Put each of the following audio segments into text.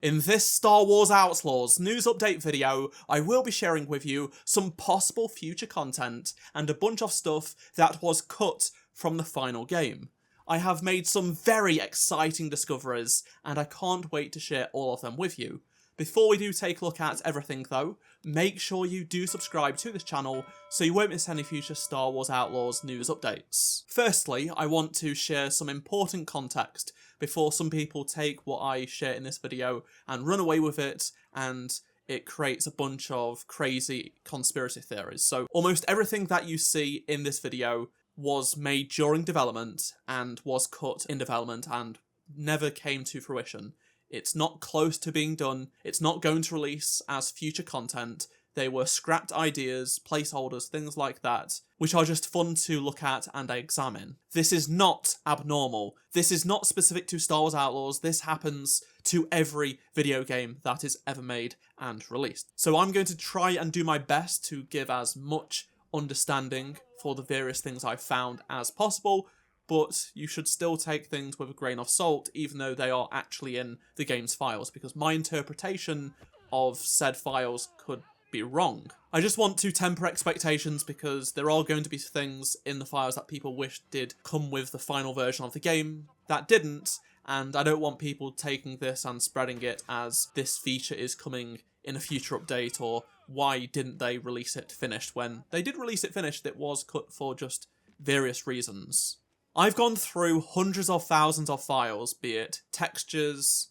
In this Star Wars Outlaws news update video, I will be sharing with you some possible future content and a bunch of stuff that was cut from the final game. I have made some very exciting discoveries and I can't wait to share all of them with you. Before we do take a look at everything though, make sure you do subscribe to this channel so you won't miss any future Star Wars Outlaws news updates. Firstly, I want to share some important context before some people take what I share in this video and run away with it, and it creates a bunch of crazy conspiracy theories. So almost everything that you see in this video was made during development and was cut in development and never came to fruition. It's not close to being done, it's not going to release as future content. They were scrapped ideas, placeholders, things like that, which are just fun to look at and examine. This is not abnormal. This is not specific to Star Wars Outlaws. This happens to every video game that is ever made and released. So I'm going to try and do my best to give as much understanding for the various things I've found as possible, but you should still take things with a grain of salt, even though they are actually in the game's files, because my interpretation of said files could be wrong. I just want to temper expectations because there are going to be things in the files that people wish did come with the final version of the game that didn't, and I don't want people taking this and spreading it as this feature is coming in a future update, or why didn't they release it finished when they did release it finished. It was cut for just various reasons. I've gone through hundreds of thousands of files, be it textures,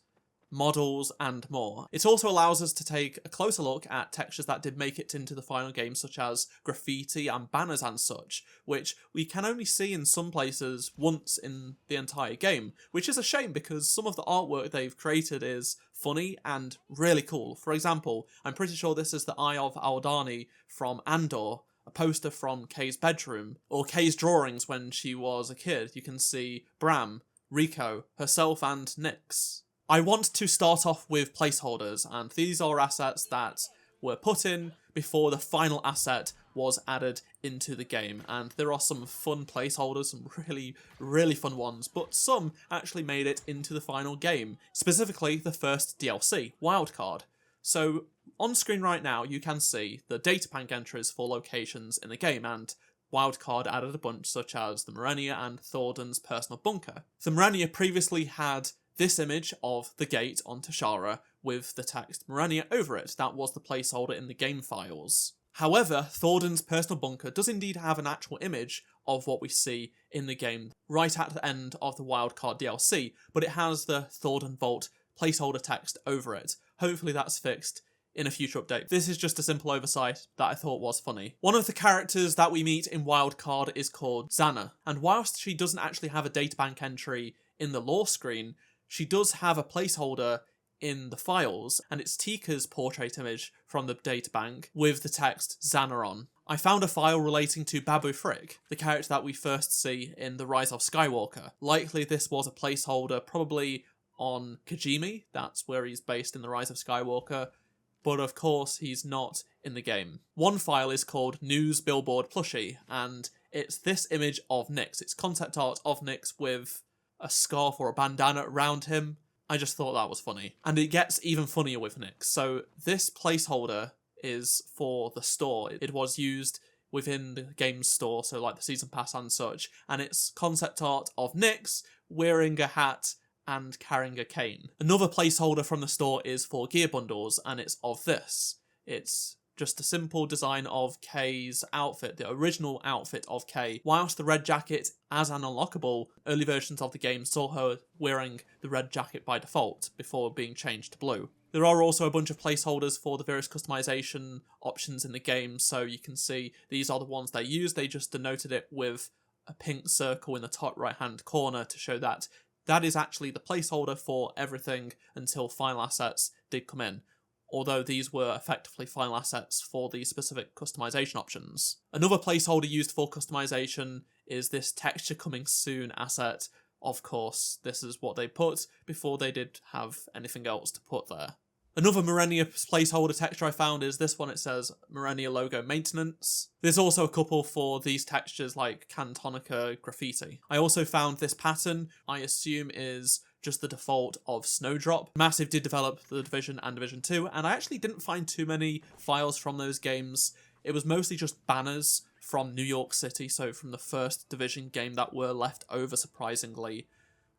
models, and more. It also allows us to take a closer look at textures that did make it into the final game, such as graffiti and banners and such, which we can only see in some places once in the entire game, which is a shame because some of the artwork they've created is funny and really cool. For example, I'm pretty sure this is the Eye of Aldani from Andor, a poster from Kay's bedroom, or Kay's drawings when she was a kid. You can see Bram, Rico, herself, and Nyx. I want to start off with placeholders, and these are assets that were put in before the final asset was added into the game, and there are some fun placeholders, some really fun ones, but some actually made it into the final game, specifically the first DLC, Wildcard. So on screen right now you can see the Datamined entries for locations in the game, and Wildcard added a bunch such as the Morenia and Thordan's personal bunker. The Morenia previously had this image of the gate on Tashara with the text Morenia over it. That was the placeholder in the game files. However, Thordan's personal bunker does indeed have an actual image of what we see in the game right at the end of the Wildcard DLC, but it has the Thordan Vault placeholder text over it. Hopefully that's fixed in a future update. This is just a simple oversight that I thought was funny. One of the characters that we meet in Wildcard is called Xana, and whilst she doesn't actually have a databank entry in the lore screen, she does have a placeholder in the files, and it's Tika's portrait image from the databank with the text Xana on. I found a file relating to Babu Frick, the character that we first see in The Rise of Skywalker. Likely this was a placeholder probably on Kijimi, that's where he's based in The Rise of Skywalker, but of course he's not in the game. One file is called News Billboard Plushie, and it's this image of Nyx. It's concept art of Nyx with a scarf or a bandana around him. I just thought that was funny. And it gets even funnier with Nyx. So this placeholder is for the store. It was used within the game's store, so like the season pass and such, and it's concept art of Nyx wearing a hat and carrying a cane. Another placeholder from the store is for gear bundles, and it's of this. It's just a simple design of Kay's outfit, the original outfit of Kay. Whilst the red jacket, as an unlockable, early versions of the game saw her wearing the red jacket by default before being changed to blue. There are also a bunch of placeholders for the various customization options in the game, so you can see these are the ones they used. They just denoted it with a pink circle in the top right hand corner to show that that is actually the placeholder for everything until final assets did come in, although these were effectively final assets for the specific customization options. Another placeholder used for customization is this texture coming soon asset. Of course, this is what they put before they did have anything else to put there. Another Morenia placeholder texture I found is this one. It says Morenia logo maintenance. There's also a couple for these textures like Cantonica graffiti. I also found this pattern, I assume is just the default of Snowdrop. Massive did develop The Division and Division 2, and I actually didn't find too many files from those games. It was mostly just banners from New York City, so from the first Division game, that were left over, surprisingly.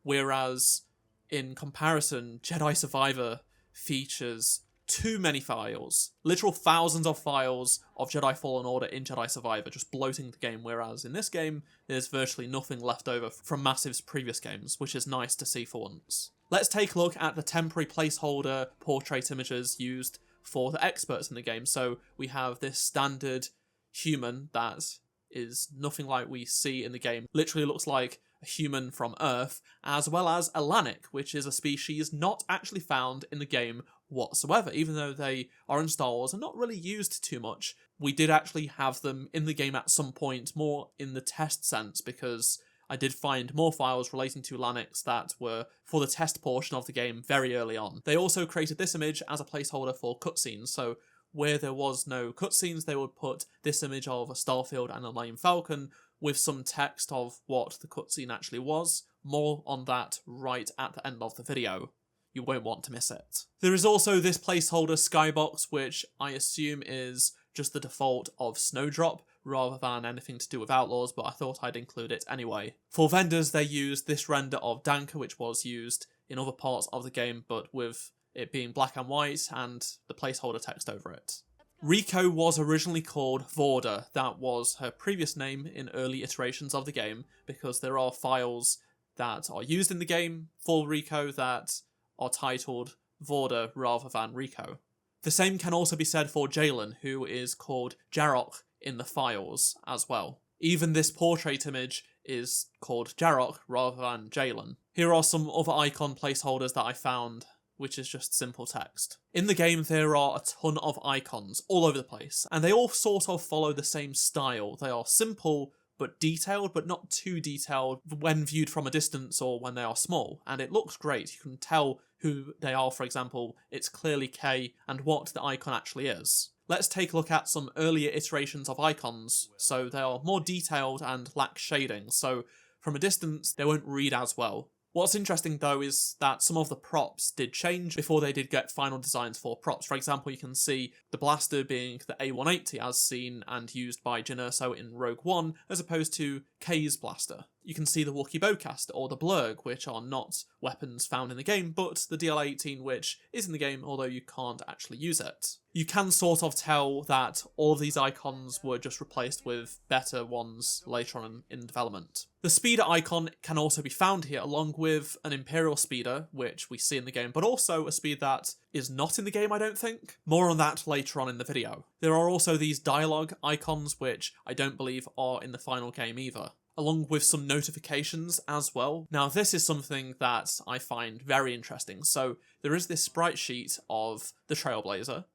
Whereas, in comparison, Jedi Survivor features too many files. Literal thousands of files of Jedi Fallen Order in Jedi Survivor, just bloating the game, whereas in this game, there's virtually nothing left over from Massive's previous games, which is nice to see for once. Let's take a look at the temporary placeholder portrait images used for the experts in the game. So we have this standard human that is nothing like we see in the game. Literally looks like a human from Earth, as well as a Lanik, which is a species not actually found in the game whatsoever, even though they are in Star Wars and not really used too much. We did actually have them in the game at some point, more in the test sense, because I did find more files relating to Laniks that were for the test portion of the game very early on. They also created this image as a placeholder for cutscenes, so where there was no cutscenes, they would put this image of a Starfield and a Lame Falcon with some text of what the cutscene actually was. More on that right at the end of the video. You won't want to miss it. There is also this placeholder skybox, which I assume is just the default of Snowdrop, rather than anything to do with Outlaws, but I thought I'd include it anyway. For vendors, they used this render of Danka, which was used in other parts of the game, but with it being black and white and the placeholder text over it. Rico was originally called Vorda. That was her previous name in early iterations of the game, because there are files that are used in the game for Rico that are titled Vorda rather than Rico. The same can also be said for Jalen, who is called Jarok in the files as well. Even this portrait image is called Jarok rather than Jalen. Here are some other icon placeholders that I found, which is just simple text. In the game, there are a ton of icons all over the place, and they all sort of follow the same style. They are simple but detailed, but not too detailed when viewed from a distance or when they are small, and it looks great. You can tell who they are. For example, it's clearly K and what the icon actually is. Let's take a look at some earlier iterations of icons. So they are more detailed and lack shading, so from a distance they won't read as well. What's interesting though is that some of the props did change before they did get final designs for props. For example, you can see the blaster being the A180 as seen and used by Jyn Erso in Rogue One, as opposed to K's blaster. You can see the Wookiee bowcaster or the Blurg, which are not weapons found in the game, but the DL-18, which is in the game, although you can't actually use it. You can sort of tell that all of these icons were just replaced with better ones later on in development. The speeder icon can also be found here, along with an Imperial speeder, which we see in the game, but also a speed that is not in the game, I don't think. More on that later on in the video. There are also these dialogue icons, which I don't believe are in the final game either, along with some notifications as well. Now, this is something that I find very interesting. So there is this sprite sheet of the Trailblazer,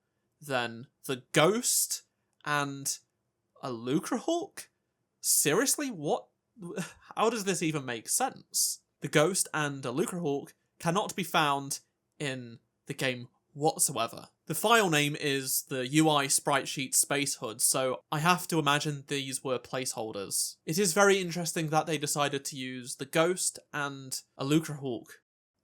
then the Ghost, and a Lucrehulk? Seriously? What? How does this even make sense? The Ghost and a Lucrehulk cannot be found in the game whatsoever. The file name is the UI sprite sheet Space Hood, so I have to imagine these were placeholders. It is very interesting that they decided to use the Ghost and a Lucrehulk.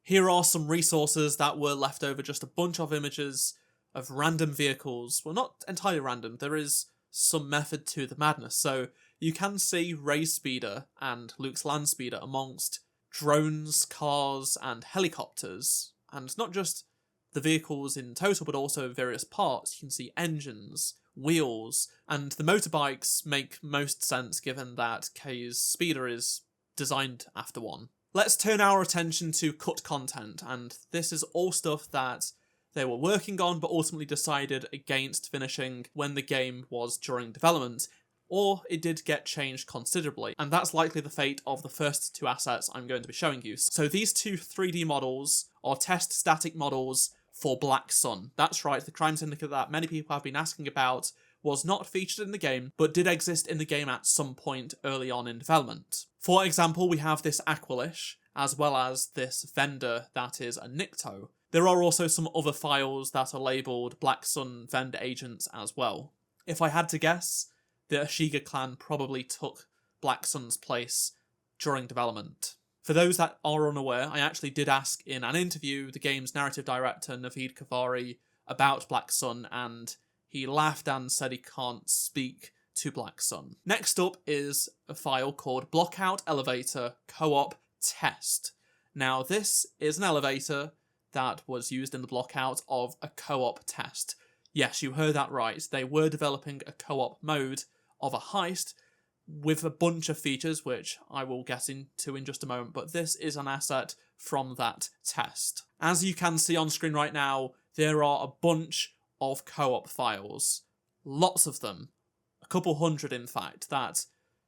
Here are some resources that were left over, just a bunch of images of random vehicles. Well, not entirely random, there is some method to the madness. So you can see Rey's speeder and Luke's land speeder amongst drones, cars, and helicopters. And not just the vehicles in total, but also various parts. You can see engines, wheels, and the motorbikes make most sense given that K's speeder is designed after one. Let's turn our attention to cut content, and this is all stuff that they were working on but ultimately decided against finishing when the game was during development, or it did get changed considerably, and that's likely the fate of the first two assets I'm going to be showing you. So these two 3D models are test static models for Black Sun. That's right, the crime syndicate that many people have been asking about was not featured in the game, but did exist in the game at some point early on in development. For example, we have this Aqualish, as well as this vendor that is a Nikto. There are also some other files that are labelled Black Sun vendor agents as well. If I had to guess, the Ashiga clan probably took Black Sun's place during development. For those that are unaware, I actually did ask in an interview the game's narrative director, Naveed Kavari, about Black Sun, and he laughed and said he can't speak to Black Sun. Next up is a file called Blockout Elevator Co-op Test. Now, this is an elevator that was used in the blockout of a co-op test. Yes, you heard that right. They were developing a co-op mode of a heist with a bunch of features, which I will get into in just a moment, but this is an asset from that test. As you can see on screen right now, there are a bunch of co-op files. Lots of them. A couple hundred, in fact, that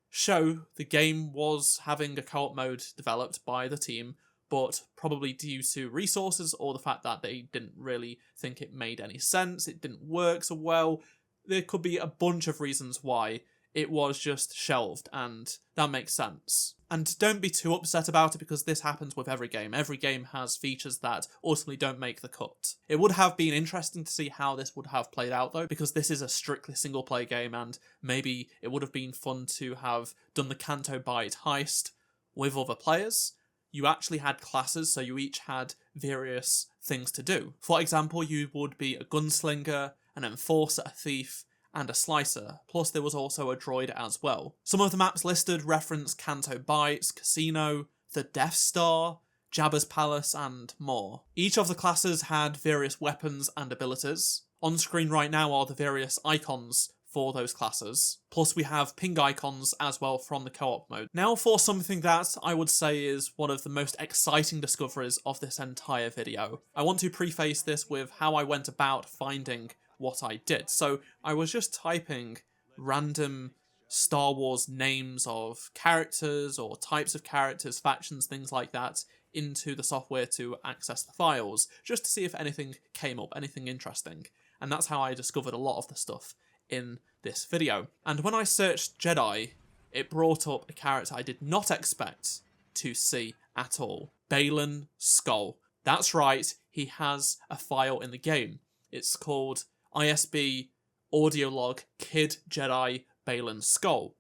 show the game was having a co-op mode developed by the team, but probably due to resources or the fact that they didn't really think it made any sense, it didn't work so well, there could be a bunch of reasons why it was just shelved, and that makes sense. And don't be too upset about it, because this happens with every game. Every game has features that ultimately don't make the cut. It would have been interesting to see how this would have played out though, because this is a strictly single player game, and maybe it would have been fun to have done the Canto Bight heist with other players. You actually had classes, so you each had various things to do. For example, you would be a gunslinger, an enforcer, a thief, and a slicer, plus there was also a droid as well. Some of the maps listed reference Canto Bight's Casino, the Death Star, Jabba's Palace, and more. Each of the classes had various weapons and abilities. On screen right now are the various icons for those classes, plus we have ping icons as well from the co-op mode. Now for something that I would say is one of the most exciting discoveries of this entire video. I want to preface this with how I went about finding what I did. So I was just typing random Star Wars names of characters or types of characters, factions, things like that, into the software to access the files, just to see if anything came up, anything interesting. And that's how I discovered a lot of the stuff in this video. And when I searched Jedi, it brought up a character I did not expect to see at all. Baylan Skoll. That's right, he has a file in the game. It's called ISB audio log Kid Jedi Baylan Skoll.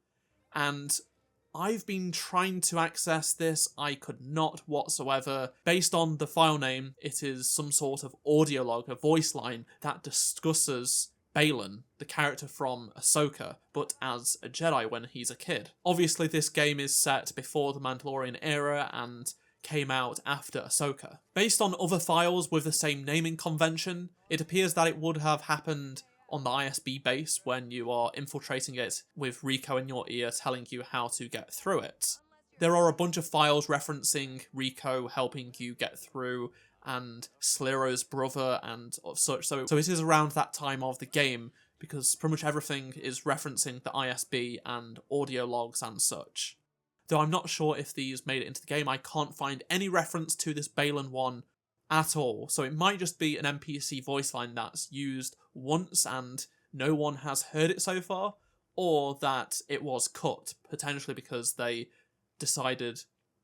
And I've been trying to access this, I could not whatsoever. Based on the file name, it is some sort of audio log, a voice line that discusses Baylan, the character from Ahsoka, but as a Jedi when he's a kid. Obviously this game is set before the Mandalorian era and came out after Ahsoka. Based on other files with the same naming convention, it appears that it would have happened on the ISB base when you are infiltrating it with Rico in your ear telling you how to get through it. There are a bunch of files referencing Rico helping you get through, and Sliro's brother and such, so it is around that time of the game, because pretty much everything is referencing the ISB and audio logs and such. Though I'm not sure if these made it into the game, I can't find any reference to this Baylan one at all, so it might just be an NPC voice line that's used once and no one has heard it so far, or that it was cut, potentially because they decided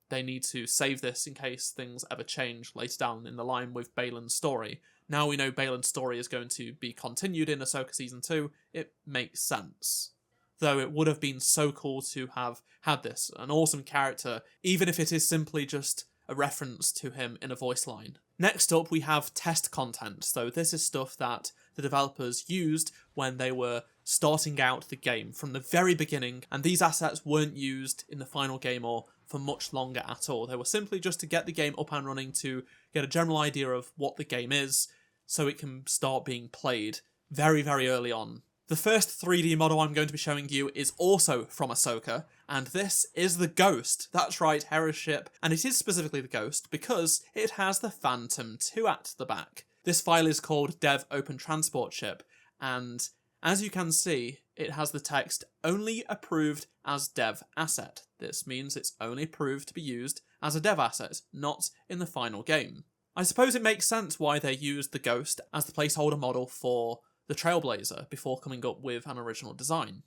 they need to save this in case things ever change later down in the line with Baylan's story. Now we know Baylan's story is going to be continued in Ahsoka Season 2, it makes sense. Though it would have been so cool to have had this, an awesome character, even if it is simply just a reference to him in a voice line. Next up, we have test content. So this is stuff that the developers used when they were starting out the game from the very beginning, and these assets weren't used in the final game or for much longer at all. They were simply just to get the game up and running, to get a general idea of what the game is, so it can start being played very, very early on. The first 3D model I'm going to be showing you is also from Ahsoka, and this is the Ghost. That's right, Hera's ship, and it is specifically the Ghost because it has the Phantom 2 at the back. This file is called Dev Open Transport Ship, and as you can see, it has the text only approved as dev asset. This means it's only approved to be used as a dev asset, not in the final game. I suppose it makes sense why they used the Ghost as the placeholder model for the Trailblazer before coming up with an original design.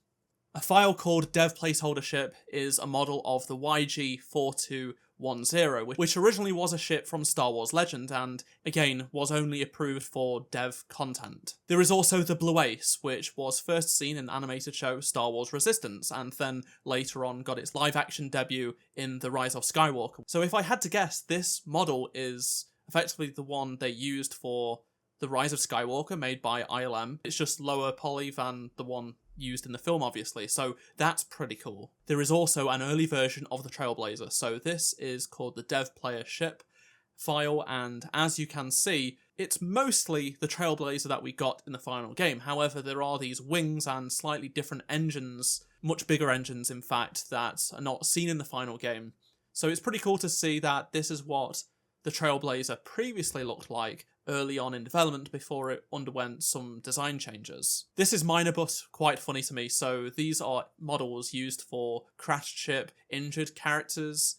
A file called Dev Placeholder Ship is a model of the YG-42 which originally was a ship from Star Wars Legend and, again, was only approved for dev content. There is also the Blue Ace, which was first seen in the animated show Star Wars Resistance, and then later on got its live-action debut in The Rise of Skywalker. So if I had to guess, this model is effectively the one they used for The Rise of Skywalker, made by ILM. It's just lower poly than the one used in the film, obviously, so that's pretty cool. There is also an early version of the Trailblazer, so this is called the Dev Player Ship file, and as you can see, it's mostly the Trailblazer that we got in the final game. However, there are these wings and slightly different engines, much bigger engines in fact, that are not seen in the final game. So it's pretty cool to see that this is what the Trailblazer previously looked like early on in development before it underwent some design changes. This is minor but quite funny to me. So these are models used for crashed ship, injured characters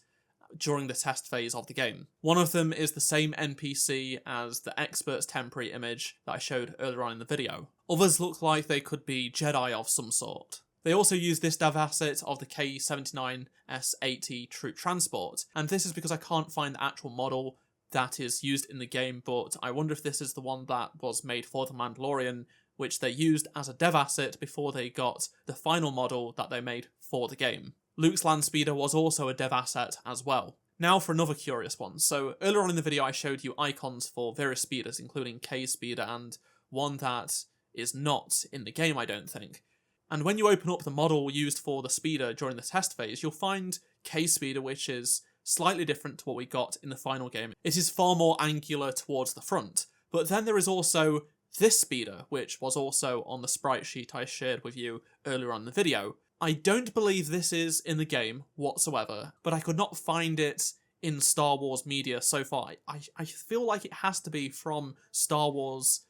during the test phase of the game. One of them is the same NPC as the Expert's temporary image that I showed earlier on in the video. Others look like they could be Jedi of some sort. They also use this dev asset of the K-79S-80 troop transport, and this is because I can't find the actual model that is used in the game, but I wonder if this is the one that was made for The Mandalorian, which they used as a dev asset before they got the final model that they made for the game. Luke's land speeder was also a dev asset as well. Now for another curious one. So earlier on in the video I showed you icons for various speeders, including K-speeder and one that is not in the game, I don't think. And when you open up the model used for the speeder during the test phase, you'll find K-speeder, which is slightly different to what we got in the final game. It is far more angular towards the front. But then there is also this speeder, which was also on the sprite sheet I shared with you earlier on in the video. I don't believe this is in the game whatsoever, but I could not find it in Star Wars media so far. I feel like it has to be from Star Wars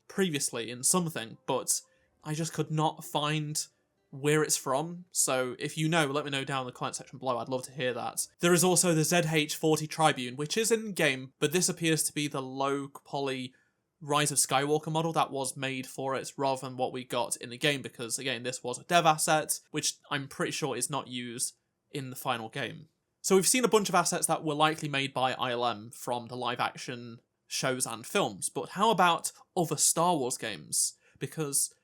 previously in something, but I just could not find where it's from. So if you know, let me know down in the comment section below. I'd love to hear that. There is also the ZH-40 Tribune, which is in game, but this appears to be the low poly Rise of Skywalker model that was made for it rather than what we got in the game, because again, this was a dev asset, which I'm pretty sure is not used in the final game. So we've seen a bunch of assets that were likely made by ILM from the live action shows and films, but how about other Star Wars games? Because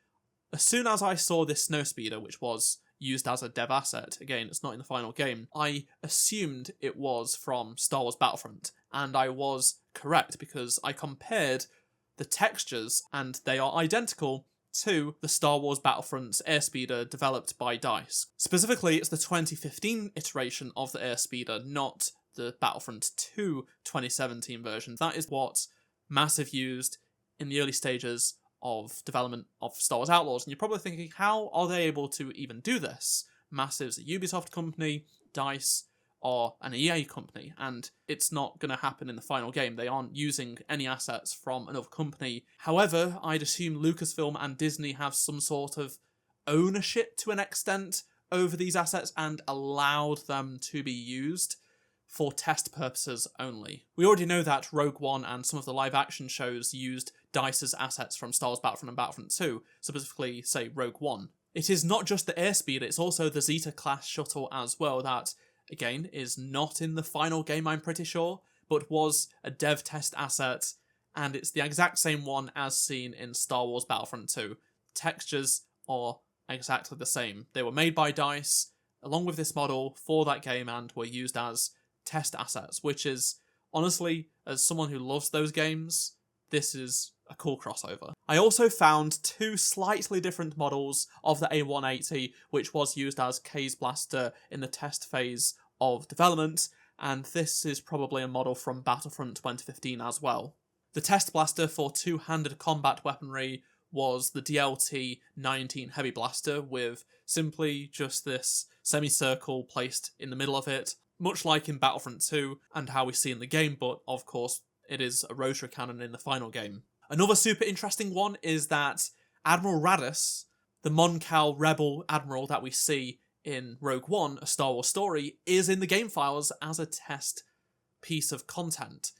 as soon as I saw this Snowspeeder, which was used as a dev asset, again, it's not in the final game, I assumed it was from Star Wars Battlefront, and I was correct because I compared the textures and they are identical to the Star Wars Battlefront's airspeeder developed by DICE. Specifically, it's the 2015 iteration of the airspeeder, not the Battlefront 2 2017 version. That is what Massive used in the early stages of development of Star Wars Outlaws, and you're probably thinking, how are they able to even do this? Massive's a Ubisoft company, DICE are an EA company, and it's not going to happen in the final game. They aren't using any assets from another company. However, I'd assume Lucasfilm and Disney have some sort of ownership to an extent over these assets and allowed them to be used for test purposes only. We already know that Rogue One and some of the live action shows used DICE's assets from Star Wars Battlefront and Battlefront 2, specifically, say, Rogue One. It is not just the airspeed, it's also the Zeta-class shuttle as well that, again, is not in the final game, I'm pretty sure, but was a dev test asset, and it's the exact same one as seen in Star Wars Battlefront 2. Textures are exactly the same. They were made by DICE, along with this model, for that game, and were used as test assets, which is, honestly, as someone who loves those games, this is a cool crossover. I also found two slightly different models of the A180, which was used as K's blaster in the test phase of development, and this is probably a model from Battlefront 2015 as well. The test blaster for two-handed combat weaponry was the DLT-19 Heavy Blaster, with simply just this semicircle placed in the middle of it, much like in Battlefront 2 and how we see in the game, but of course it is a rotary cannon in the final game. Another super interesting one is that Admiral Raddus, the Mon Cal rebel admiral that we see in Rogue One, A Star Wars Story, is in the game files as a test piece of content.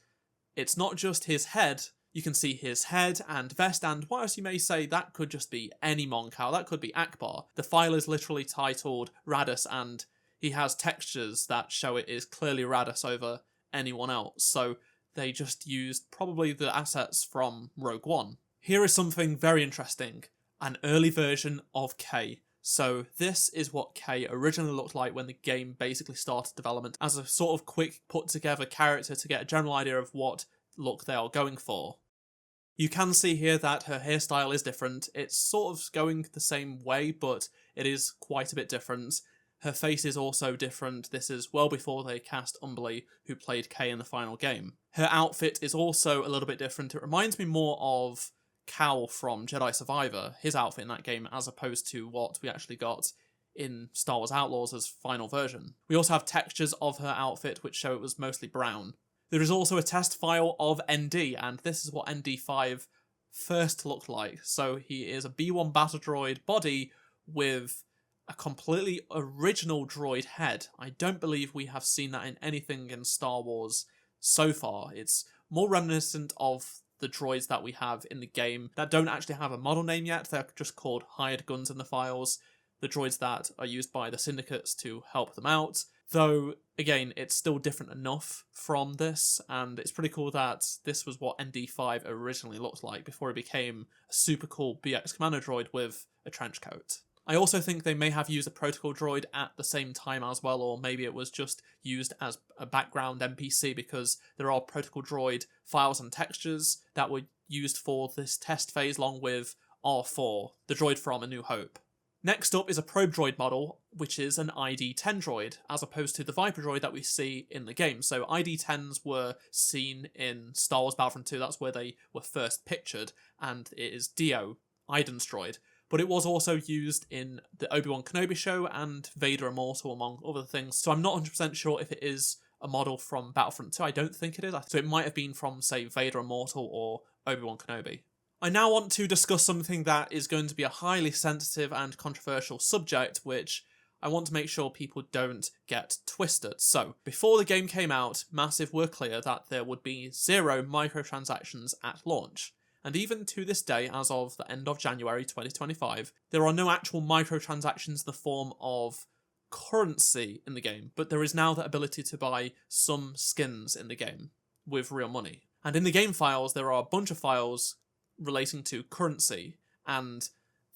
It's not just his head. You can see his head and vest, and whilst you may say that could just be any Mon Cal, that could be Akbar, the file is literally titled Raddus, and he has textures that show it is clearly Radis over anyone else, so they just used probably the assets from Rogue One. Here is something very interesting, an early version of K. So this is what K originally looked like when the game basically started development, as a sort of quick put together character to get a general idea of what look they are going for. You can see here that her hairstyle is different. It's sort of going the same way, but it is quite a bit different. Her face is also different. This is well before they cast Umberlee, who played Kay in the final game. Her outfit is also a little bit different. It reminds me more of Cal from Jedi Survivor, his outfit in that game, as opposed to what we actually got in Star Wars Outlaws as final version. We also have textures of her outfit which show it was mostly brown. There is also a test file of ND, and this is what ND5 first looked like. So he is a B1 battle droid body with a completely original droid head. I don't believe we have seen that in anything in Star Wars so far. It's more reminiscent of the droids that we have in the game that don't actually have a model name yet. They're just called hired guns in the files. The droids that are used by the syndicates to help them out. Though, again, it's still different enough from this, and it's pretty cool that this was what ND5 originally looked like before it became a super cool BX Commando droid with a trench coat. I also think they may have used a protocol droid at the same time as well, or maybe it was just used as a background NPC, because there are protocol droid files and textures that were used for this test phase along with R4, the droid from A New Hope. Next up is a probe droid model, which is an ID-10 droid, as opposed to the Viper droid that we see in the game. So ID-10s were seen in Star Wars Battlefront 2, that's where they were first pictured, and it is Dio, Iden's droid. But it was also used in the Obi-Wan Kenobi show and Vader Immortal, among other things. So I'm not 100% sure if it is a model from Battlefront 2. I don't think it is. So it might have been from, say, Vader Immortal or Obi-Wan Kenobi. I now want to discuss something that is going to be a highly sensitive and controversial subject, which I want to make sure people don't get twisted. So, before the game came out, Massive were clear that there would be 0 microtransactions at launch. And even to this day, as of the end of January 2025, there are no actual microtransactions in the form of currency in the game, but there is now the ability to buy some skins in the game with real money. And in the game files, there are a bunch of files relating to currency, and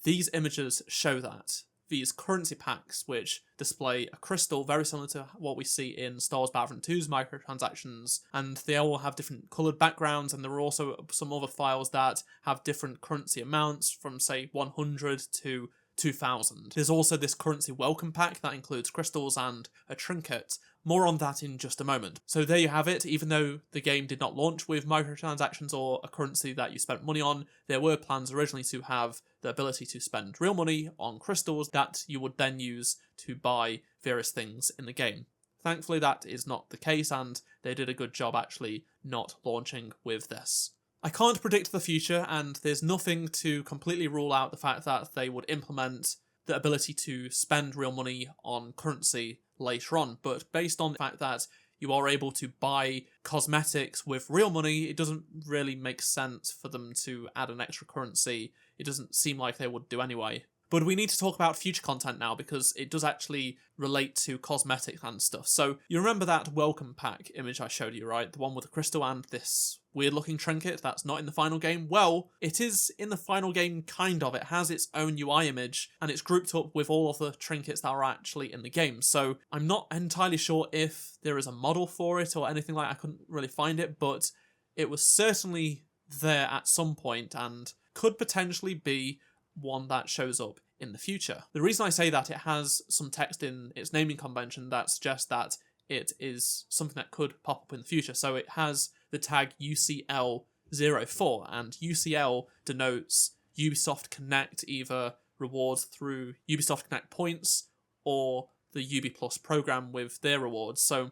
these images show that. These currency packs, which display a crystal very similar to what we see in Star Wars Battlefront 2's microtransactions, and they all have different coloured backgrounds, and there are also some other files that have different currency amounts from, say, 100 to 2000. There's also this currency welcome pack that includes crystals and a trinket. More on that in just a moment. So there you have it. Even though the game did not launch with microtransactions or a currency that you spent money on, there were plans originally to have the ability to spend real money on crystals that you would then use to buy various things in the game. Thankfully that is not the case, and they did a good job actually not launching with this. I can't predict the future, and there's nothing to completely rule out the fact that they would implement the ability to spend real money on currency later on, but based on the fact that you are able to buy cosmetics with real money, it doesn't really make sense for them to add an extra currency. It doesn't seem like they would do anyway. But we need to talk about future content now, because it does actually relate to cosmetics and stuff. So you remember that welcome pack image I showed you, right? The one with the crystal and this weird looking trinket that's not in the final game? Well, it is in the final game, kind of. It has its own UI image, and it's grouped up with all of the trinkets that are actually in the game. So I'm not entirely sure if there is a model for it or anything like that. I couldn't really find it, but it was certainly there at some point and could potentially be one that shows up in the future. The reason I say that, it has some text in its naming convention that suggests that it is something that could pop up in the future. So it has the tag UCL04, and UCL denotes Ubisoft Connect, either rewards through Ubisoft Connect points or the Ubi Plus program with their rewards. So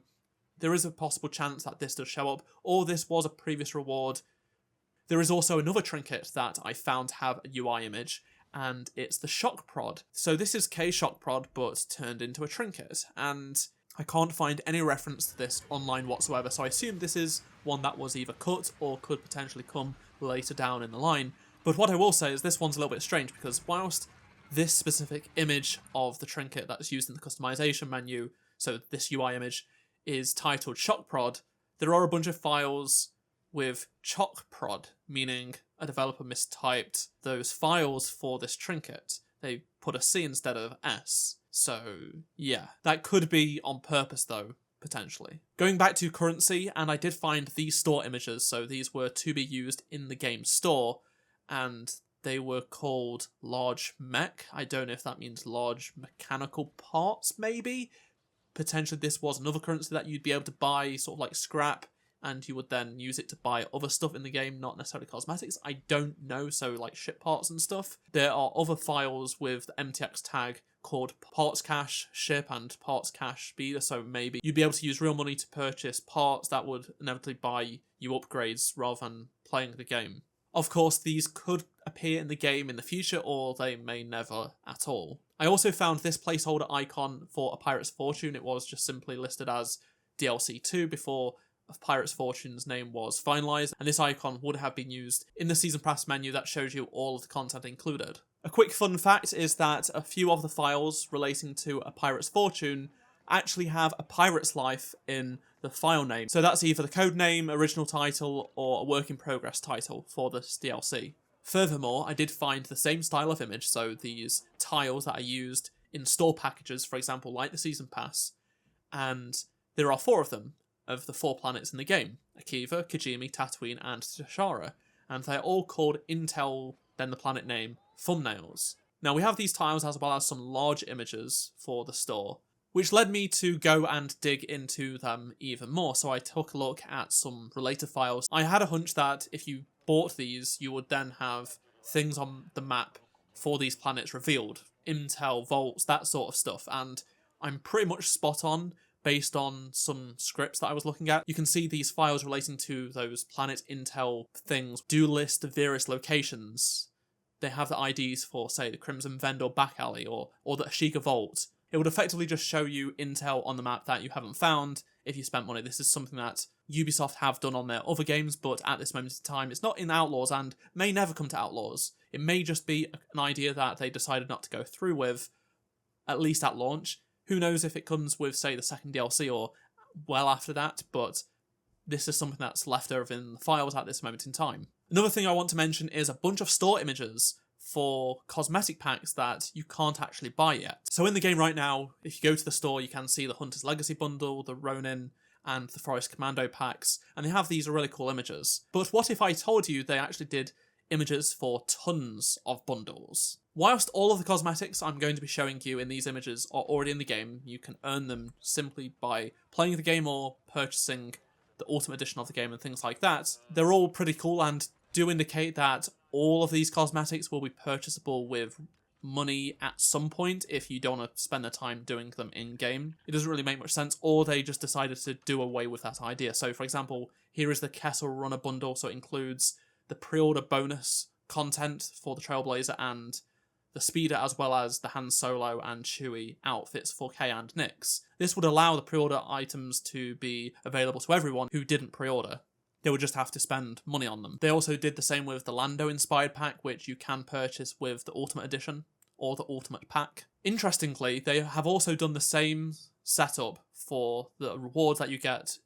there is a possible chance that this does show up, or this was a previous reward. There is also another trinket that I found to have a UI image, and it's the Shock Prod. So this is K Shock Prod, but turned into a trinket, and I can't find any reference to this online whatsoever, so I assume this is one that was either cut or could potentially come later down in the line. But what I will say is this one's a little bit strange, because whilst this specific image of the trinket that's used in the customization menu, so this UI image, is titled shockprod, there are a bunch of files with chockprod, meaning a developer mistyped those files for this trinket. They put a C instead of S. So, yeah. That could be on purpose, though, potentially. Going back to currency, and I did find these store images, so these were to be used in the game store, and they were called large mech. I don't know if that means large mechanical parts, maybe? Potentially this was another currency that you'd be able to buy, sort of like scrap, and you would then use it to buy other stuff in the game, not necessarily cosmetics. I don't know, so like ship parts and stuff. There are other files with the MTX tag called parts cache ship and parts cache speeder, so maybe you'd be able to use real money to purchase parts that would inevitably buy you upgrades rather than playing the game. Of course, these could appear in the game in the future, or they may never at all. I also found this placeholder icon for A Pirate's Fortune. It was just simply listed as DLC 2 before A Pirate's Fortune's name was finalised, and this icon would have been used in the Season Pass menu that shows you all of the content included. A quick fun fact is that a few of the files relating to A Pirate's Fortune actually have A Pirate's Life in the file name. So that's either the code name, original title, or a work in progress title for this DLC. Furthermore, I did find the same style of image, so these tiles that are used in store packages, for example, like the Season Pass, and there are 4 of them, of the 4 planets in the game: Akiva, Kijimi, Tatooine, and Tashara, and they're all called Intel, then the planet name, thumbnails. Now we have these tiles as well as some large images for the store, which led me to go and dig into them even more, so I took a look at some related files. I had a hunch that if you bought these, you would then have things on the map for these planets revealed, intel, vaults, that sort of stuff, and I'm pretty much spot on based on some scripts that I was looking at. You can see these files relating to those planet intel things do list various locations. They have the IDs for, say, the Crimson Vendor back alley or the Ashika Vault. It would effectively just show you intel on the map that you haven't found if you spent money. This is something that Ubisoft have done on their other games, but at this moment in time, it's not in Outlaws and may never come to Outlaws. It may just be an idea that they decided not to go through with, at least at launch. Who knows if it comes with, say, the second DLC or well after that, but this is something that's left over in the files at this moment in time. Another thing I want to mention is a bunch of store images for cosmetic packs that you can't actually buy yet. So in the game right now, if you go to the store, you can see the Hunter's Legacy bundle, the Ronin, and the Forest Commando packs, and they have these really cool images. But what if I told you they actually did images for tons of bundles? Whilst all of the cosmetics I'm going to be showing you in these images are already in the game, you can earn them simply by playing the game or purchasing the Ultimate Edition of the game and things like that. They're all pretty cool and do indicate that all of these cosmetics will be purchasable with money at some point if you don't want to spend the time doing them in-game. It doesn't really make much sense, or they just decided to do away with that idea. So, for example, here is the Kessel Runner bundle, so it includes the pre-order bonus content for the Trailblazer and the Speeder, as well as the Han Solo and Chewie outfits for Kay and Nix. This would allow the pre-order items to be available to everyone who didn't pre-order. They would just have to spend money on them. They also did the same with the Lando-inspired pack, which you can purchase with the Ultimate Edition or the Ultimate Pack. Interestingly, they have also done the same setup for the rewards that you get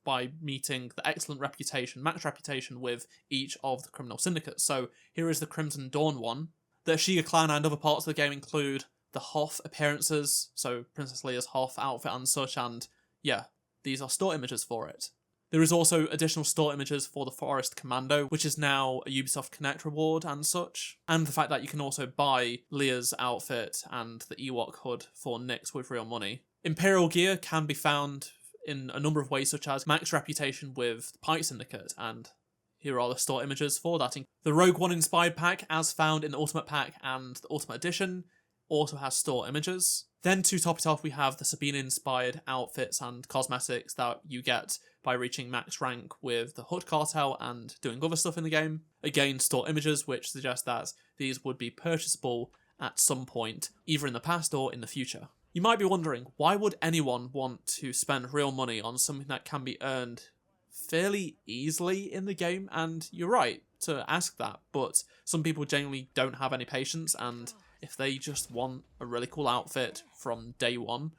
by meeting the excellent reputation, max reputation with each of the criminal syndicates. So here is the Crimson Dawn one. The Ashiga clan and other parts of the game include the Hoth appearances, so Princess Leia's Hoth outfit and such, and yeah, these are store images for it. There is also additional store images for the Forest Commando, which is now a Ubisoft Connect reward and such, and the fact that you can also buy Leia's outfit and the Ewok hood for Nix with real money. Imperial gear can be found in a number of ways, such as max reputation with the Pike Syndicate, and here are the store images for that. The Rogue One inspired pack, as found in the Ultimate Pack and the Ultimate Edition, also has store images. Then to top it off, we have the Sabine inspired outfits and cosmetics that you get by reaching max rank with the Hutt Cartel and doing other stuff in the game. Again, store images, which suggest that these would be purchasable at some point, either in the past or in the future. You might be wondering, why would anyone want to spend real money on something that can be earned fairly easily in the game? And you're right to ask that, but some people genuinely don't have any patience, and if they just want a really cool outfit from day one,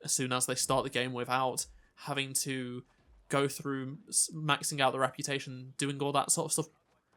as soon as they start the game, without having to go through maxing out the reputation, doing all that sort of stuff,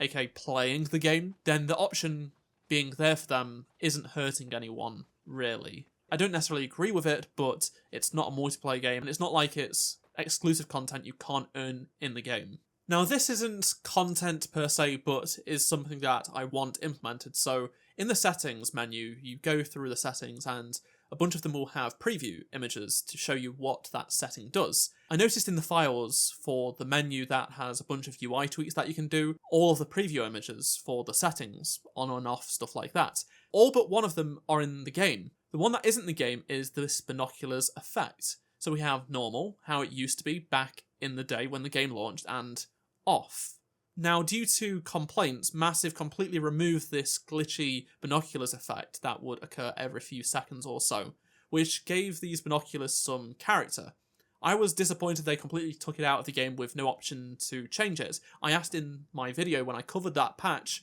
aka playing the game, then the option being there for them isn't hurting anyone, really. I don't necessarily agree with it, but it's not a multiplayer game, and it's not like it's exclusive content you can't earn in the game. Now, this isn't content per se, but is something that I want implemented. So in the settings menu, you go through the settings and a bunch of them will have preview images to show you what that setting does. I noticed in the files for the menu that has a bunch of UI tweaks that you can do, all of the preview images for the settings, on and off, stuff like that. All but one of them are in the game. The one that isn't in the game is this binoculars effect. So we have normal, how it used to be back in the day when the game launched, and off. Now, due to complaints, Massive completely removed this glitchy binoculars effect that would occur every few seconds or so, which gave these binoculars some character. I was disappointed they completely took it out of the game with no option to change it. I asked in my video when I covered that patch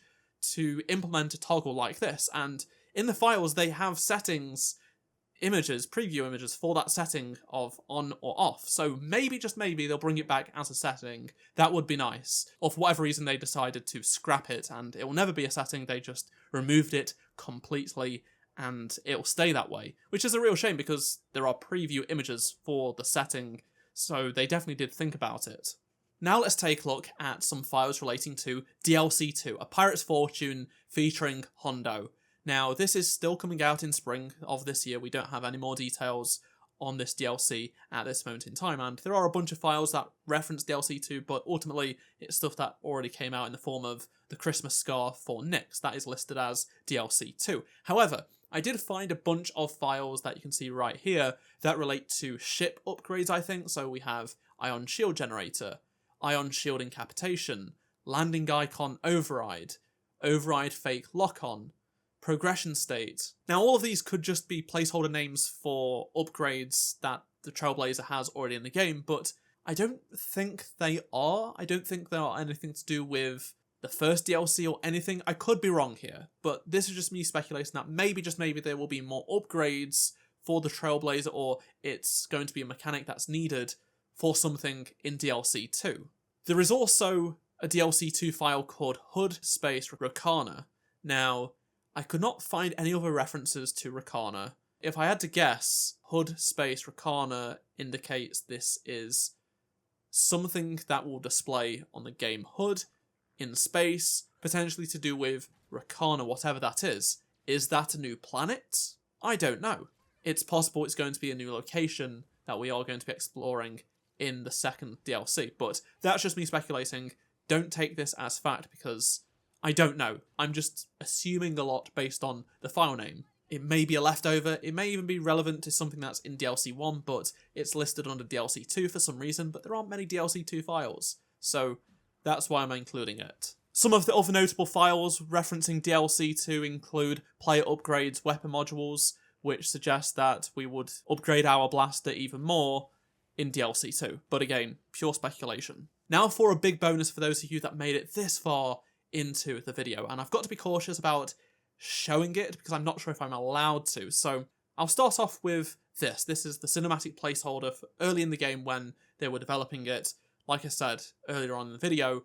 to implement a toggle like this, and in the files they have settings, images, preview images for that setting of on or off. So maybe, just maybe, they'll bring it back as a setting. That would be nice. Or for whatever reason they decided to scrap it and it will never be a setting, they just removed it completely and it'll stay that way. Which is a real shame because there are preview images for the setting, so they definitely did think about it. Now let's take a look at some files relating to DLC 2, A Pirate's Fortune featuring Hondo. Now, this is still coming out in spring of this year. We don't have any more details on this DLC at this moment in time, and there are a bunch of files that reference DLC 2, but ultimately it's stuff that already came out in the form of the Christmas scarf for Nyx. That is listed as DLC 2. However, I did find a bunch of files that you can see right here that relate to ship upgrades, I think. So we have Ion Shield Generator, Ion Shield Incapitation, Landing Icon Override, Override Fake Lock-On, Progression State. Now, all of these could just be placeholder names for upgrades that the Trailblazer has already in the game, but I don't think they are. I don't think they are anything to do with the first DLC or anything. I could be wrong here, but this is just me speculating that maybe, just maybe, there will be more upgrades for the Trailblazer, or it's going to be a mechanic that's needed for something in DLC 2. There is also a DLC 2 file called Hood Space Rakana. Now, I could not find any other references to Rakana. If I had to guess, Hood Space Rakana indicates this is something that will display on the game HUD in space, potentially to do with Rakana, whatever that is. Is that a new planet? I don't know. It's possible it's going to be a new location that we are going to be exploring in the second DLC, but that's just me speculating. Don't take this as fact because I don't know. I'm just assuming a lot based on the file name. It may be a leftover, it may even be relevant to something that's in DLC 1, but it's listed under DLC 2 for some reason, but there aren't many DLC 2 files, so that's why I'm including it. Some of the other notable files referencing DLC 2 include player upgrades, weapon modules, which suggest that we would upgrade our blaster even more in DLC 2, but again, pure speculation. Now for a big bonus for those of you that made it this far into the video, and I've got to be cautious about showing it because I'm not sure if I'm allowed to, so I'll start off with this. This is the cinematic placeholder for early in the game when they were developing it. Like I said earlier on in the video,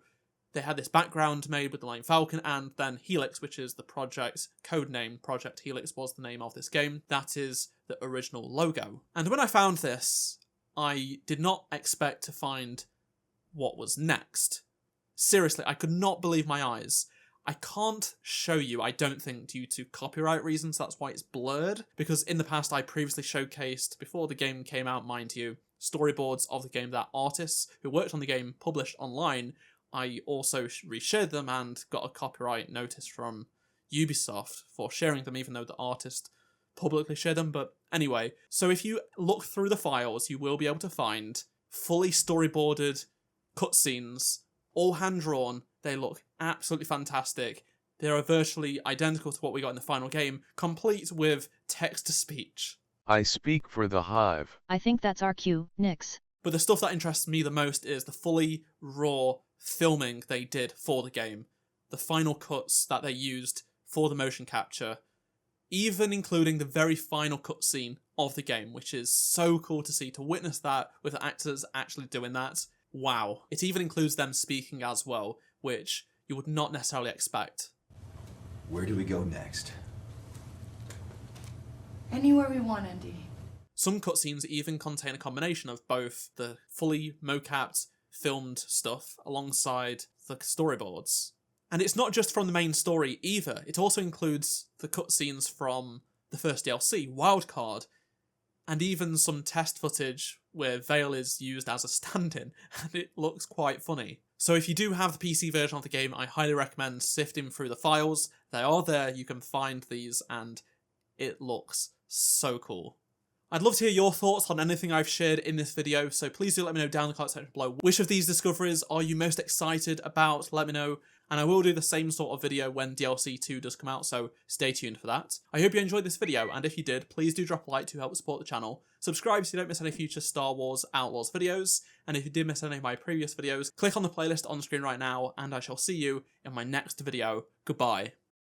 they had this background made with the Lion Falcon, and then Helix, which is the project codename. Project Helix was the name of this game. That is the original logo. And when I found this, I did not expect to find what was next. Seriously, I could not believe my eyes. I can't show you, I don't think, due to copyright reasons. That's why it's blurred. Because in the past, I previously showcased, before the game came out, mind you, storyboards of the game that artists who worked on the game published online. I also reshared them and got a copyright notice from Ubisoft for sharing them, even though the artist publicly shared them. But anyway, so if you look through the files, you will be able to find fully storyboarded cutscenes, all hand-drawn. They look absolutely fantastic. They are virtually identical to what we got in the final game, complete with text-to-speech. I speak for the Hive. I think that's our cue, Nyx. But the stuff that interests me the most is the fully raw filming they did for the game. The final cuts that they used for the motion capture. even including the very final cutscene of the game, which is so cool to see, to witness that with the actors actually doing that. Wow. It even includes them speaking as well, which you would not necessarily expect. Where do we go next? Anywhere we want, Andy. Some cutscenes even contain a combination of both the fully mocapped, filmed stuff alongside the storyboards. And it's not just from the main story either, it also includes the cutscenes from the first DLC, Wildcard, and even some test footage where Vale is used as a stand-in, and it looks quite funny. So if you do have the PC version of the game, I highly recommend sifting through the files. They are there, you can find these, and it looks so cool. I'd love to hear your thoughts on anything I've shared in this video, so please do let me know down in the comment section below. Which of these discoveries are you most excited about? Let me know. And I will do the same sort of video when DLC 2 does come out, so stay tuned for that. I hope you enjoyed this video, and if you did, please do drop a like to help support the channel. Subscribe so you don't miss any future Star Wars Outlaws videos, and if you did miss any of my previous videos, click on the playlist on screen right now, and I shall see you in my next video. Goodbye.